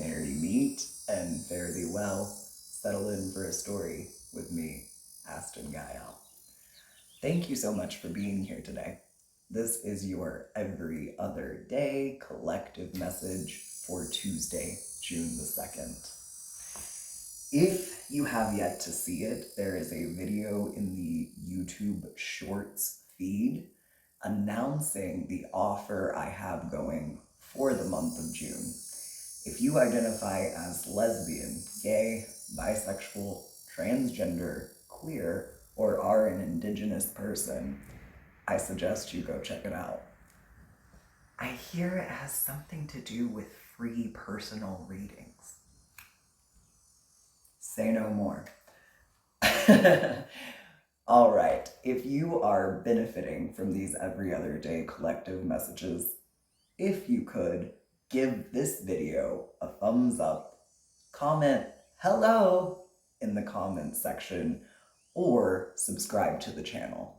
merry meet and fare thee well. Settle in for a story with me, Astin Gaël. Thank you so much for being here today. This is your every other day collective message for Tuesday, June the 2nd. If you have yet to see it, there is a video in the YouTube Shorts feed announcing the offer I have going for the month of June. If you identify as lesbian, gay, bisexual, transgender, queer, or are an indigenous person, I suggest you go check it out. I hear it has something to do with free personal readings. Say no more. All right, if you are benefiting from these every other day collective messages, if you could give this video a thumbs up, comment hello in the comments section, or subscribe to the channel.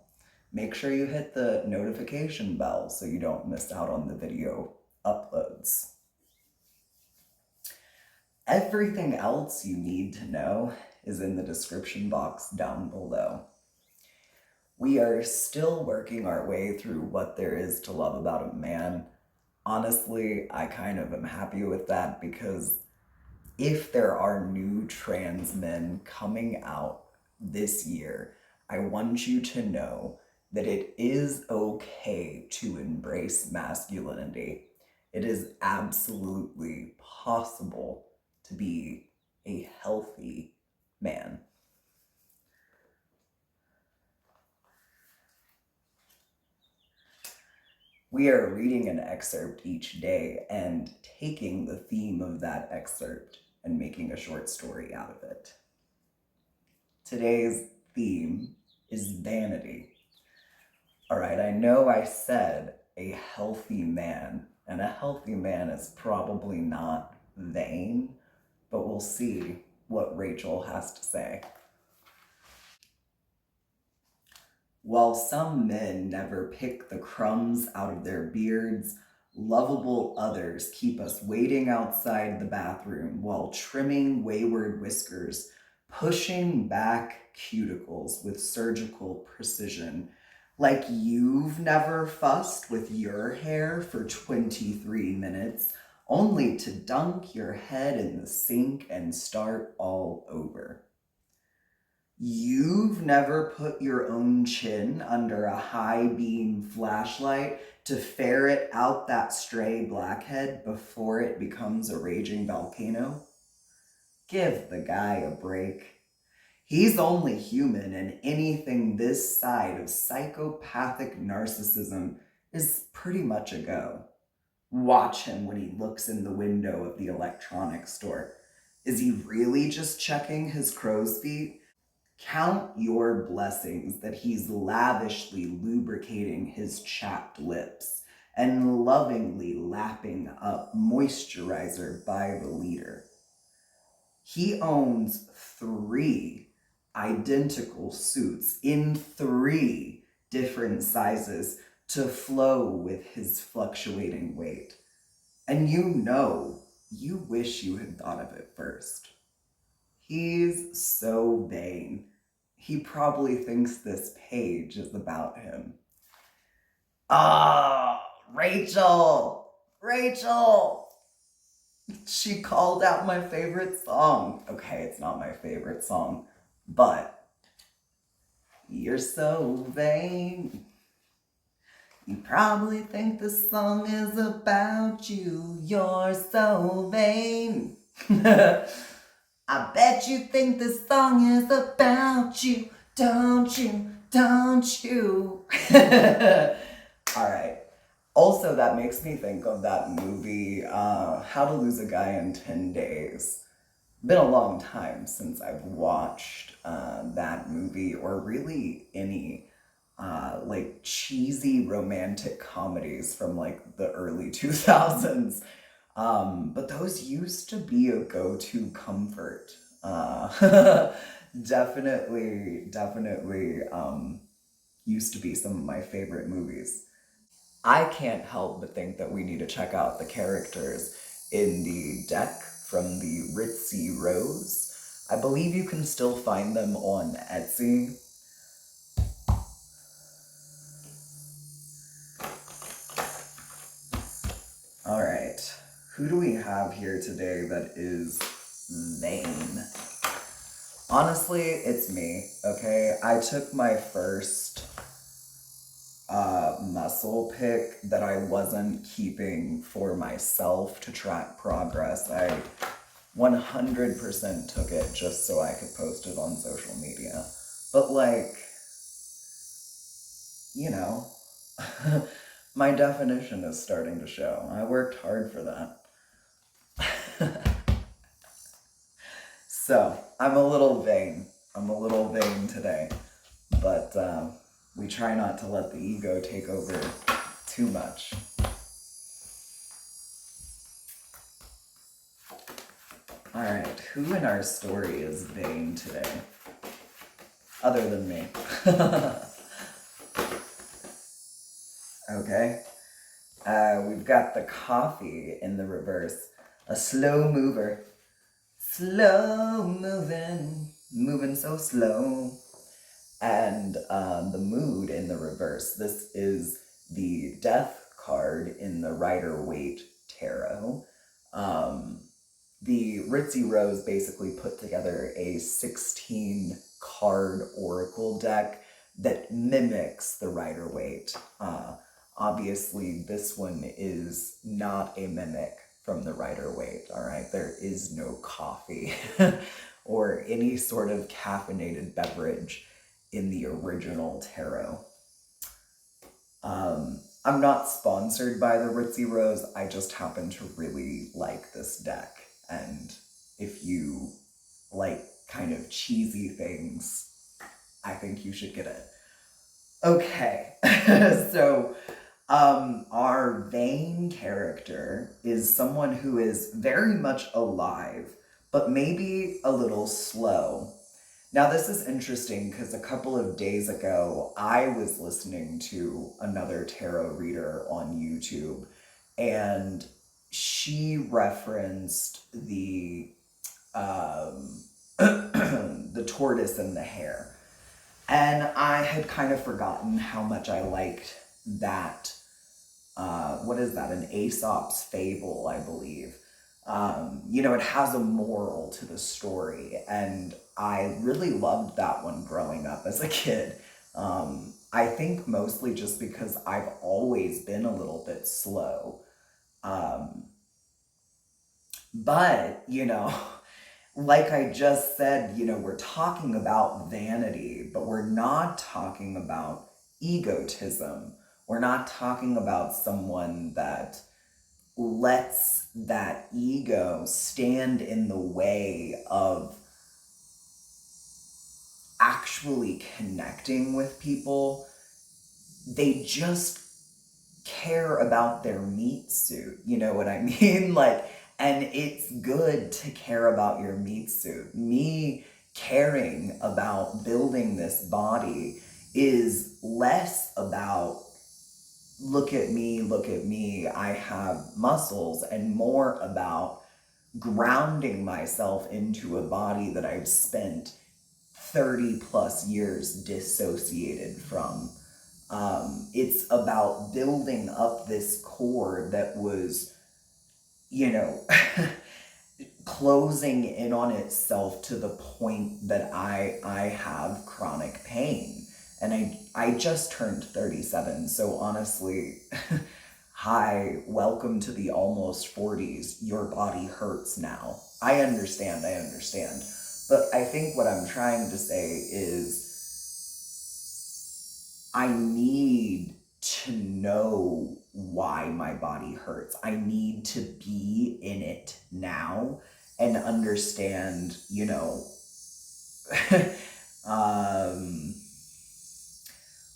Make sure you hit the notification bell so you don't miss out on the video uploads. Everything else you need to know is in the description box down below. We are still working our way through what there is to love about a man. Honestly, I kind of am happy with that because if there are new trans men coming out this year, I want you to know that it is okay to embrace masculinity. It is absolutely possible to be a healthy man. We are reading an excerpt each day and taking the theme of that excerpt and making a short story out of it. Today's theme is vanity. All right, I know I said a healthy man, and a healthy man is probably not vain, but we'll see what Rachel has to say. While some men never pick the crumbs out of their beards, lovable others keep us waiting outside the bathroom while trimming wayward whiskers, pushing back cuticles with surgical precision, like you've never fussed with your hair for 23 minutes, only to dunk your head in the sink and start all over. You've never put your own chin under a high beam flashlight to ferret out that stray blackhead before it becomes a raging volcano? Give the guy a break. He's only human, and anything this side of psychopathic narcissism is pretty much a go. Watch him when he looks in the window of the electronics store. Is he really just checking his crow's feet? Count your blessings that he's lavishly lubricating his chapped lips and lovingly lapping up moisturizer by the liter. He owns 3 identical suits in 3 different sizes to flow with his fluctuating weight. And you wish you had thought of it first. He's so vain. He probably thinks this page is about him. Rachel! She called out my favorite song. Okay, it's not my favorite song, but you're so vain. You probably think this song is about you. You're so vain. I bet you think this song is about you, don't you? All right. Also, that makes me think of that movie, How to Lose a Guy in 10 Days. Been a long time since I've watched that movie, or really any like cheesy romantic comedies from like the early 2000s. But those used to be a go-to comfort. Definitely used to be some of my favorite movies. I can't help but think that we need to check out the characters in the deck from the Ritzy Rose. I believe you can still find them on Etsy. All right, who do we have here today that is vain? Honestly, it's me, okay? I took my first muscle pick that I wasn't keeping for myself to track progress. I 100% took it just so I could post it on social media. But like, you know, my definition is starting to show. I worked hard for that. So, I'm a little vain. I'm a little vain today. But we try not to let the ego take over too much. Alright, who in our story is vain today? Other than me. Okay. We've got the coffee in the reverse. A slow mover. Slow moving. Moving so slow. And the mood in the reverse. This is the death card in the Rider-Waite Tarot. The Ritzy Rose basically put together a 16 card oracle deck that mimics the Rider-Waite. Obviously, this one is not a mimic from the Rider-Waite, all right? There is no coffee or any sort of caffeinated beverage in the original tarot. I'm not sponsored by the Ritzy Rose, I just happen to really like this deck. And if you like kind of cheesy things, I think you should get it. Okay, so our vain character is someone who is very much alive, but maybe a little slow. Now, this is interesting because a couple of days ago, I was listening to another tarot reader on YouTube, and she referenced the the tortoise and the hare. And I had kind of forgotten how much I liked that, what is that, an Aesop's fable, I believe. It has a moral to the story, and I really loved that one growing up as a kid. I think mostly just because I've always been a little bit slow. But, like I just said, we're talking about vanity, but we're not talking about egotism. We're not talking about someone that lets that ego stand in the way of actually connecting with people. They just care about their meat suit. You know what I mean? And it's good to care about your meat suit. Me caring about building this body is less about look at me, I have muscles, and more about grounding myself into a body that I've spent 30 plus years dissociated from. It's about building up this core that was, closing in on itself to the point that I have chronic pain. And I just turned 37, so honestly, hi, welcome to the almost 40s. Your body hurts now. I understand. But I think what I'm trying to say is I need to know why my body hurts. I need to be in it now and understand,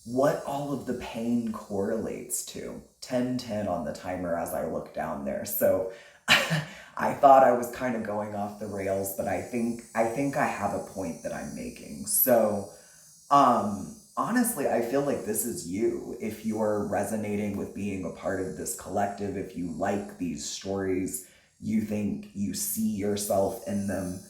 what all of the pain correlates to. 10:10 on the timer as I look down there. So I thought I was kind of going off the rails, but I think I have a point that I'm making. So honestly, I feel like this is you. If you're resonating with being a part of this collective, if you like these stories, you think you see yourself in them.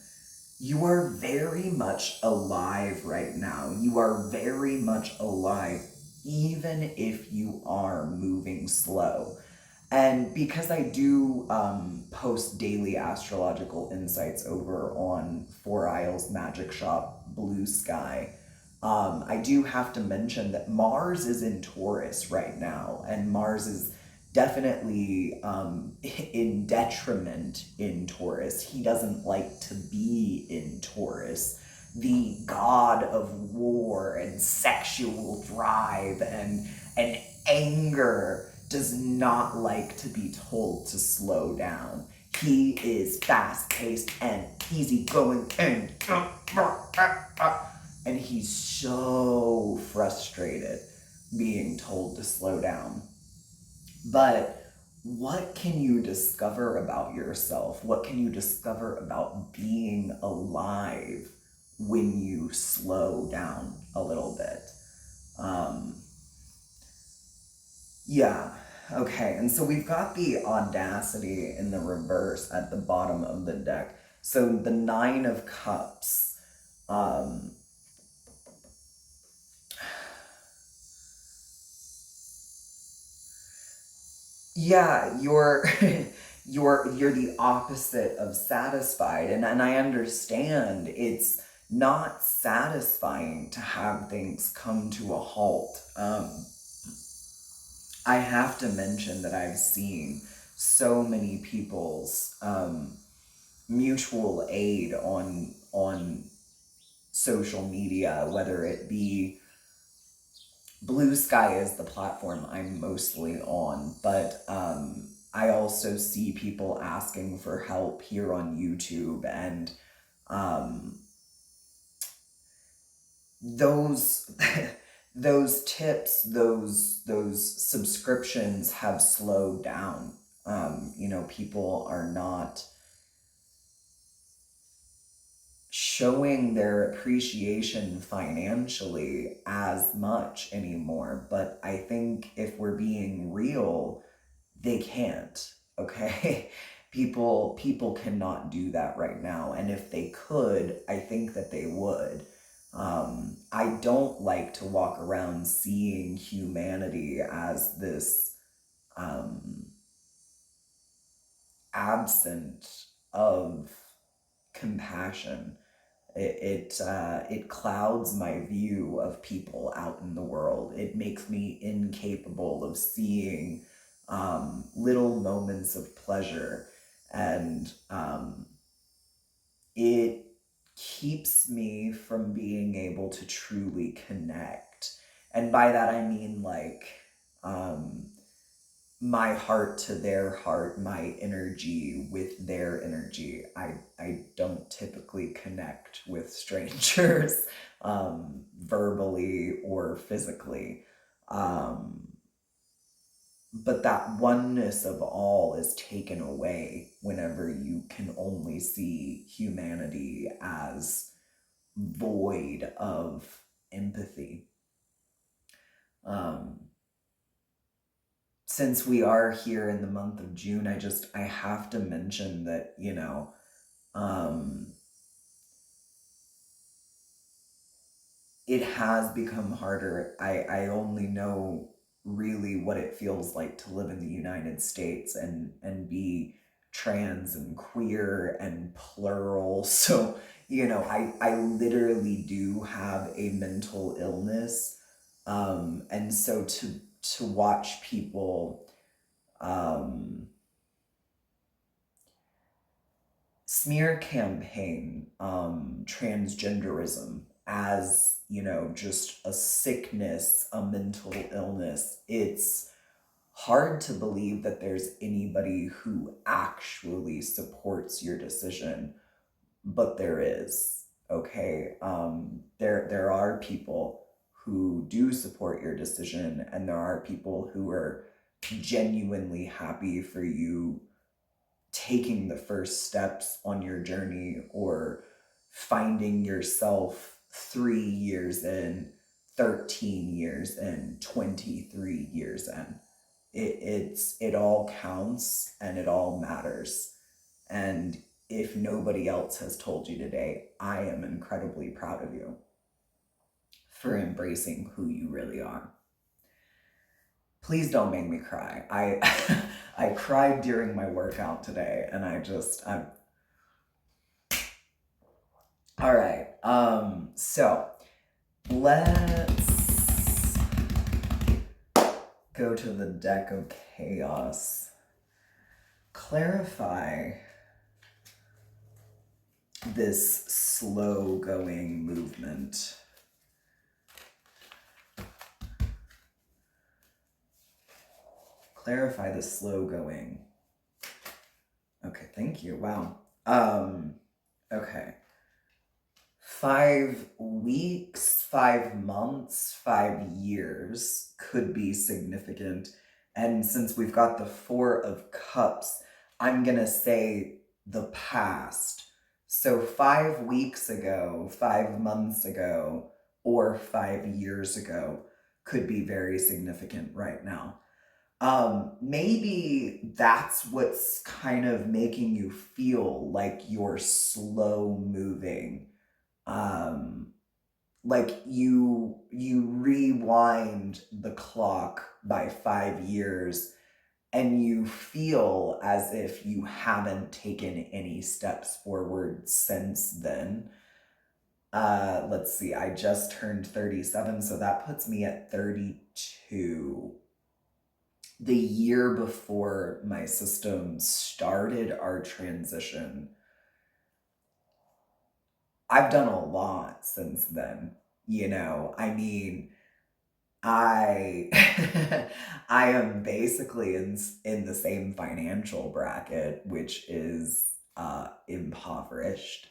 You are very much alive right now. You are very much alive, even if you are moving slow. And because I do post daily astrological insights over on Four Isles Magic Shop Blue Sky, I do have to mention that Mars is in Taurus right now, and Mars is definitely in detriment in Taurus. He doesn't like to be in Taurus. The god of war and sexual drive and anger does not like to be told to slow down. He is fast paced and easygoing and he's so frustrated being told to slow down. But what can you discover about yourself? What can you discover about being alive when you slow down a little bit? Yeah, okay. And so we've got the audacity in the reverse at the bottom of the deck. So the Nine of Cups. Yeah, you're you're the opposite of satisfied, and I understand it's not satisfying to have things come to a halt. I have to mention that I've seen so many people's mutual aid on social media, whether it be Blue Sky is the platform I'm mostly on, but I also see people asking for help here on YouTube, and those those tips, those subscriptions have slowed down. People are not showing their appreciation financially as much anymore. But I think if we're being real, they can't, okay? People cannot do that right now. And if they could, I think that they would. I don't like to walk around seeing humanity as this absent of compassion. It clouds my view of people out in the world. It makes me incapable of seeing little moments of pleasure, and it keeps me from being able to truly connect. And by that I mean like my heart to their heart, my energy with their energy. I don't typically connect with strangers verbally or physically. But that oneness of all is taken away whenever you can only see humanity as void of empathy. Since we are here in the month of June, I have to mention that, it has become harder. I only know really what it feels like to live in the United States and be trans and queer and plural. So, I literally do have a mental illness. And so to watch people smear campaign transgenderism as, just a sickness, a mental illness, it's hard to believe that there's anybody who actually supports your decision, but there is. Okay, there are people who do support your decision, and there are people who are genuinely happy for you taking the first steps on your journey, or finding yourself 3 years in, 13 years in, 23 years in. It all counts and it all matters. And if nobody else has told you today, I am incredibly proud of you for embracing who you really are. Please don't make me cry. I cried during my workout today, and I'm all right. So let's go to the deck of chaos. Clarify this slow going movement. Clarify the slow going. Okay, thank you. Wow. Okay. 5 weeks, 5 months, 5 years could be significant. And since we've got the 4 of Cups, I'm gonna say the past. So 5 weeks ago, 5 months ago, or 5 years ago could be very significant right now. Maybe that's what's kind of making you feel like you're slow moving. Like you rewind the clock by 5 years and you feel as if you haven't taken any steps forward since then. Let's see, I just turned 37, so that puts me at 32. The year before my system started our transition. I've done a lot since then, you know. I mean, I I am basically in the same financial bracket, which is impoverished.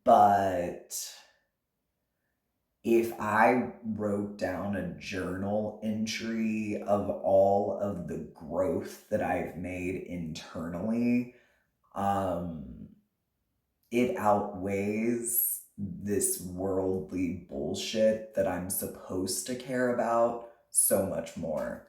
But if I wrote down a journal entry of all of the growth that I've made internally, it outweighs this worldly bullshit that I'm supposed to care about so much more.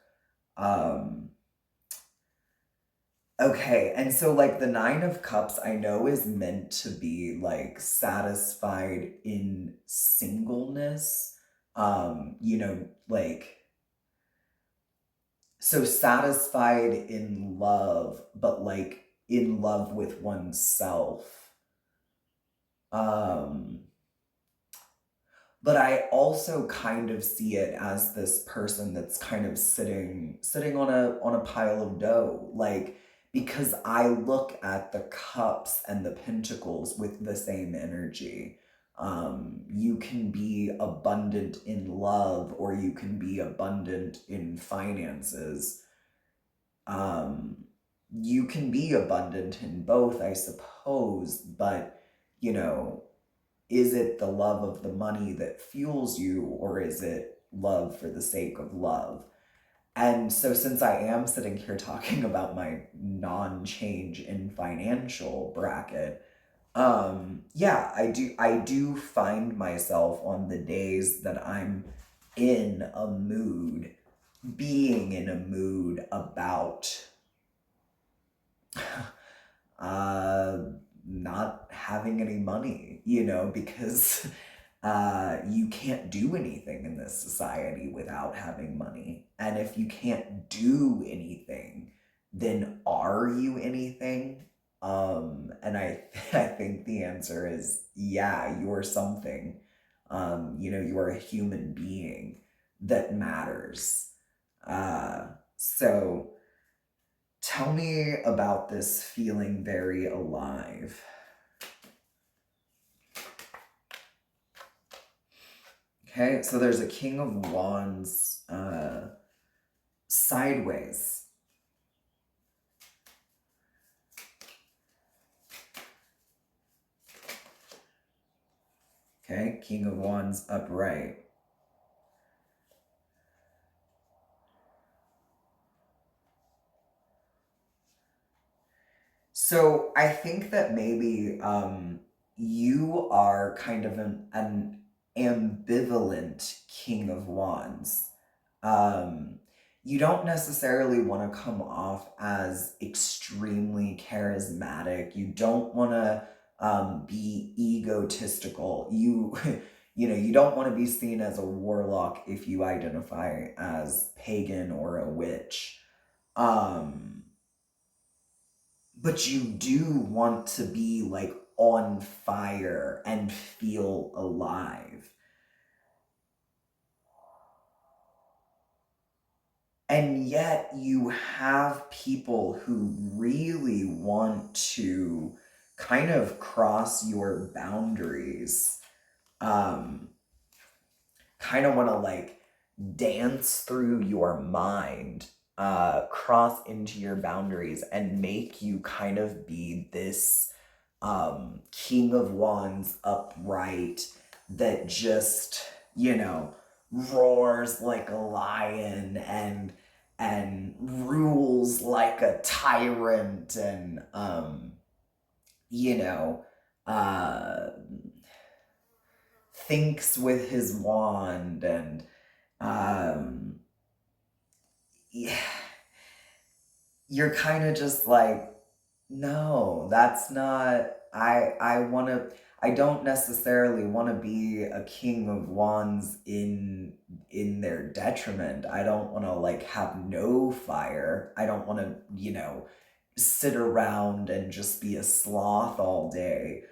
Okay, and so like the 9 of Cups I know is meant to be like satisfied in singleness. You know, like, so satisfied in love, but like in love with oneself. But I also kind of see it as this person that's kind of sitting on a pile of dough, like, because I look at the cups and the pentacles with the same energy. You can be abundant in love, or you can be abundant in finances. You can be abundant in both, I suppose, but, you know, is it the love of the money that fuels you, or is it love for the sake of love? And so since I am sitting here talking about my non-change in financial bracket, yeah, I do find myself on the days that I'm in a mood, being in a mood about not having any money, you know, because you can't do anything in this society without having money. And if you can't do anything, then are you anything? And I think the answer is yeah, you're something. You know, you are a human being that matters. So tell me about this feeling very alive. Okay, so there's a King of Wands sideways. Okay, King of Wands upright. So I think that maybe you are kind of an ambivalent King of Wands. you don't necessarily want to come off as extremely charismatic. You don't want to be egotistical. You you don't want to be seen as a warlock if you identify as pagan or a witch. Um, but you do want to be like on fire and feel alive. And yet you have people who really want to kind of cross your boundaries. Kind of want to like dance through your mind, cross into your boundaries and make you kind of be this King of Wands upright that just, roars like a lion and rules like a tyrant and you know uh thinks with his wand and um yeah, you're kind of just like, no, that's not. I don't necessarily want to be a king of wands in their detriment. I don't want to like have no fire. I don't want to, sit around and just be a sloth all day.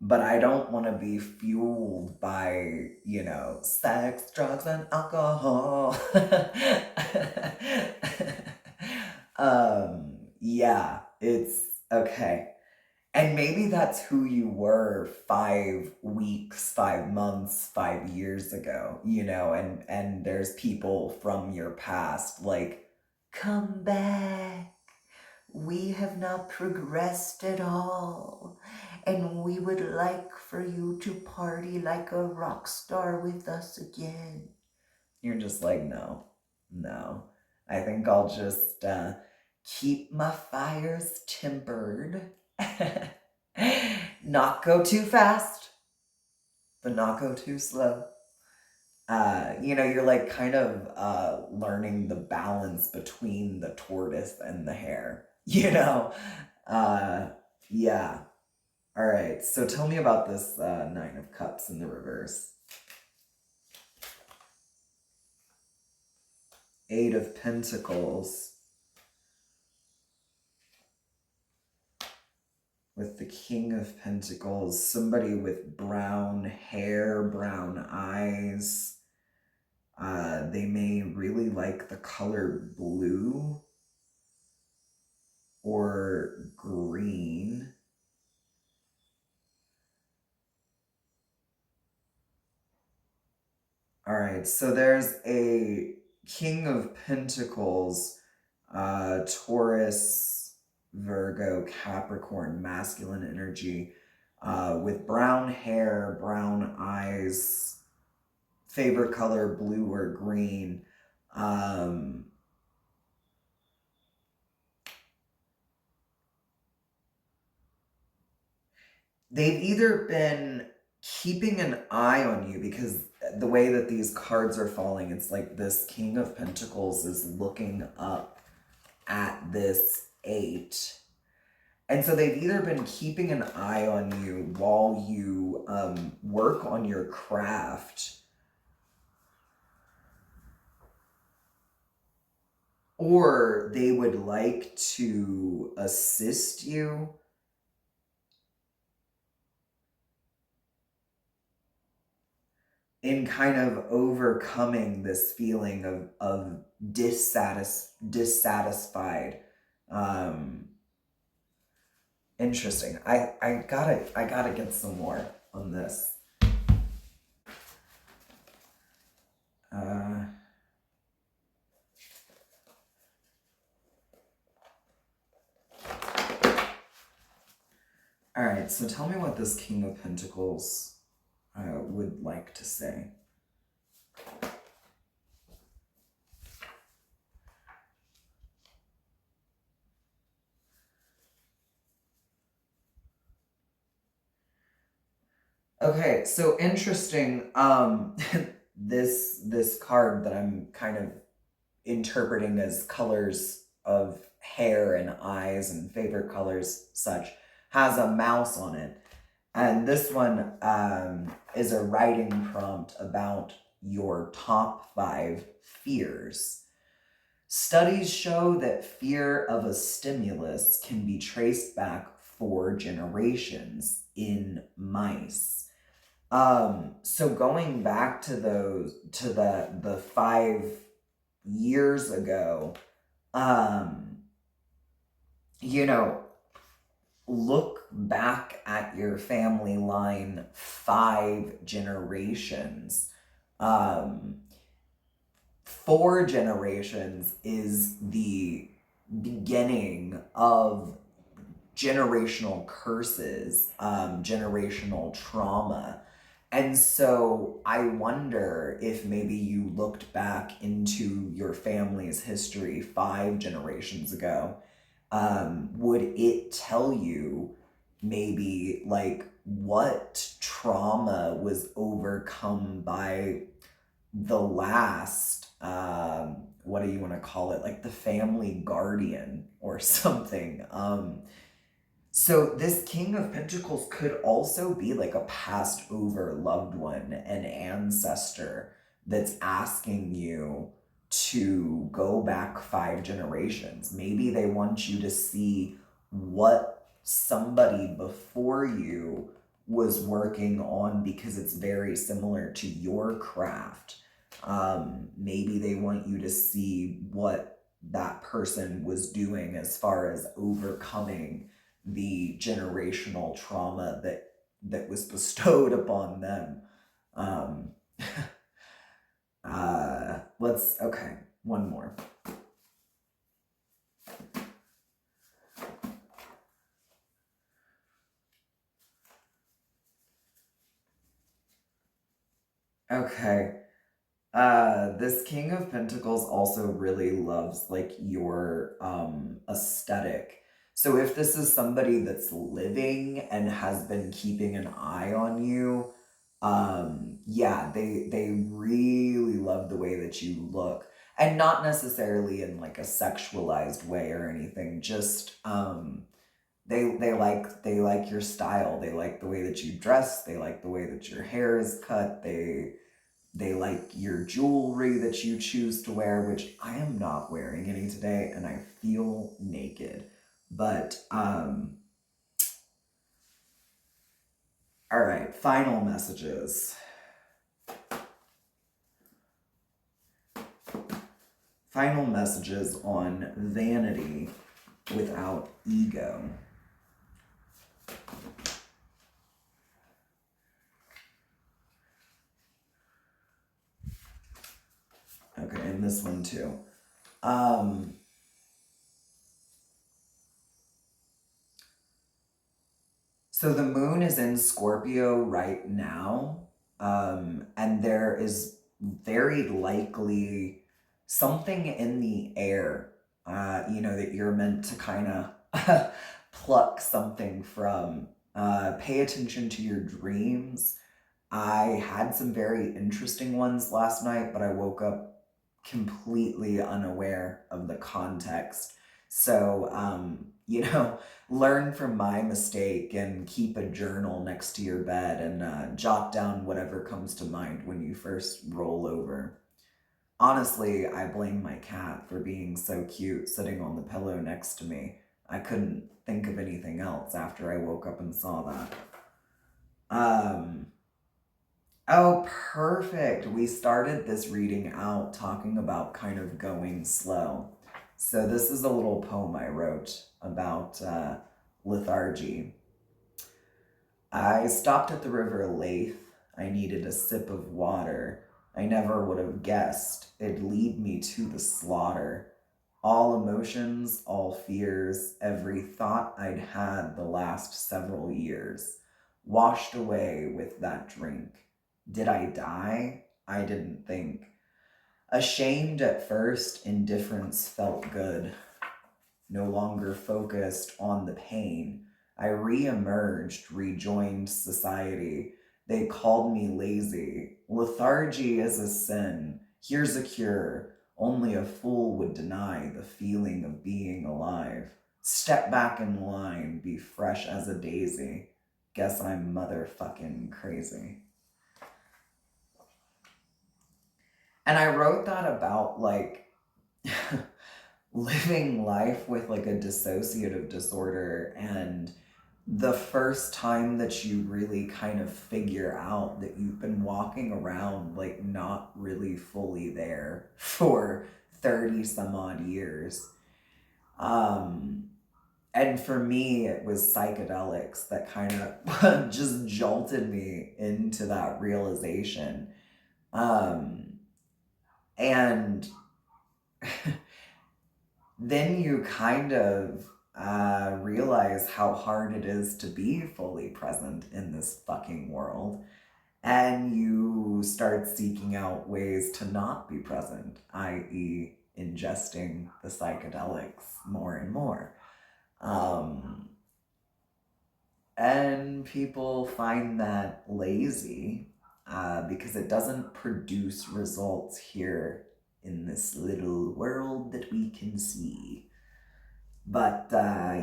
But I don't want to be fueled by, sex, drugs, and alcohol. Yeah, it's okay. And maybe that's who you were 5 weeks, 5 months, 5 years ago, and there's people from your past like, come back. We have not progressed at all, and we would like for you to party like a rock star with us again. You're just like, no, no. I think I'll just keep my fires tempered. Not go too fast, but not go too slow. You're like kind of learning the balance between the tortoise and the hare. Uh, yeah. All right. So tell me about this Nine of Cups in the reverse. Eight of Pentacles. With the King of Pentacles, somebody with brown hair, brown eyes. They may really like the color blue or green. All right, so there's a King of Pentacles, Taurus, Virgo, Capricorn, masculine energy, with brown hair, brown eyes, favorite color blue or green. They've either been keeping an eye on you because the way that these cards are falling, it's like this King of Pentacles is looking up at this eight. And so they've either been keeping an eye on you while you work on your craft, or they would like to assist you in kind of overcoming this feeling of dissatisfied. Interesting. I gotta get some more on this. All right, so tell me what this King of Pentacles would like to say. Okay, so interesting. This card that I'm kind of interpreting as colors of hair and eyes and favorite colors, such, has a mouse on it. And this one is a writing prompt about your top 5 fears. Studies show that fear of a stimulus can be traced back 4 generations in mice. So going back to the 5 years ago, you know, look back at your family line 5 generations. 4 generations is the beginning of generational curses, generational trauma. And so I wonder if maybe you looked back into your family's history 5 generations ago. Would it tell you maybe like what trauma was overcome by the last, what do you want to call it? Like the family guardian or something. So this King of Pentacles could also be like a passed over loved one, an ancestor that's asking you to go back 5 generations. Maybe they want you to see what somebody before you was working on because it's very similar to your craft. Maybe they want you to see what that person was doing as far as overcoming the generational trauma that was bestowed upon them. Okay, one more. Okay. This King of Pentacles also really loves like your aesthetic. So if this is somebody that's living and has been keeping an eye on you, yeah, they really love the way that you look. And not necessarily in like a sexualized way or anything, just they like your style. They like the way that you dress, they like the way that your hair is cut, they like your jewelry that you choose to wear, which I am not wearing any today and I feel naked. But, all right, final messages. Final messages on vanity without ego. Okay, and this one too. So the moon is in Scorpio right now, and there is very likely something in the air, that you're meant to kind of pluck something from. Pay attention to your dreams. I had some very interesting ones last night, but I woke up completely unaware of the context. So, learn from my mistake and keep a journal next to your bed and jot down whatever comes to mind when you first roll over. Honestly, I blame my cat for being so cute sitting on the pillow next to me. I couldn't think of anything else after I woke up and saw that. Oh, perfect. We started this reading out talking about kind of going slow. So this is a little poem I wrote about lethargy. I stopped at the river Leith. I needed a sip of water. I never would have guessed it'd lead me to the slaughter. All emotions, all fears, every thought I'd had the last several years, washed away with that drink. Did I die? I didn't think. Ashamed at first, indifference felt good. No longer focused on the pain, I re-emerged, rejoined society. They called me lazy. Lethargy is a sin. Here's a cure. Only a fool would deny the feeling of being alive. Step back in line, be fresh as a daisy. Guess I'm motherfucking crazy. And I wrote that about like living life with like a dissociative disorder, and the first time that you really kind of figure out that you've been walking around like not really fully there for 30 some odd years. And for me, it was psychedelics that kind of just jolted me into that realization. And then you kind of realize how hard it is to be fully present in this fucking world. And you start seeking out ways to not be present, i.e., ingesting the psychedelics more and more. And people find that lazy because it doesn't produce results here in this little world that we can see. But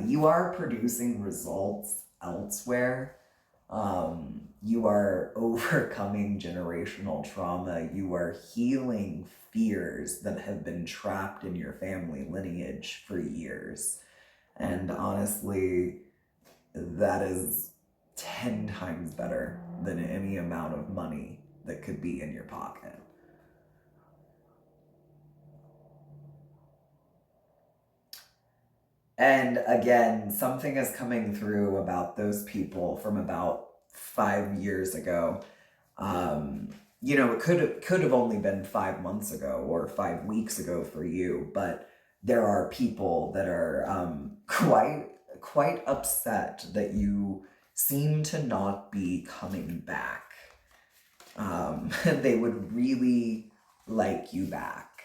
you are producing results elsewhere. You are overcoming generational trauma. You are healing fears that have been trapped in your family lineage for years. And honestly, that is 10 times better than any amount of money that could be in your pocket. And again, something is coming through about those people from about 5 years ago. It could have only been 5 months ago or 5 weeks ago for you, but there are people that are quite upset that you seem to not be coming back. They would really like you back.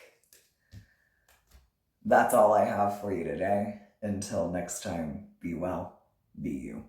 That's all I have for you today. Until next time, be well, be you.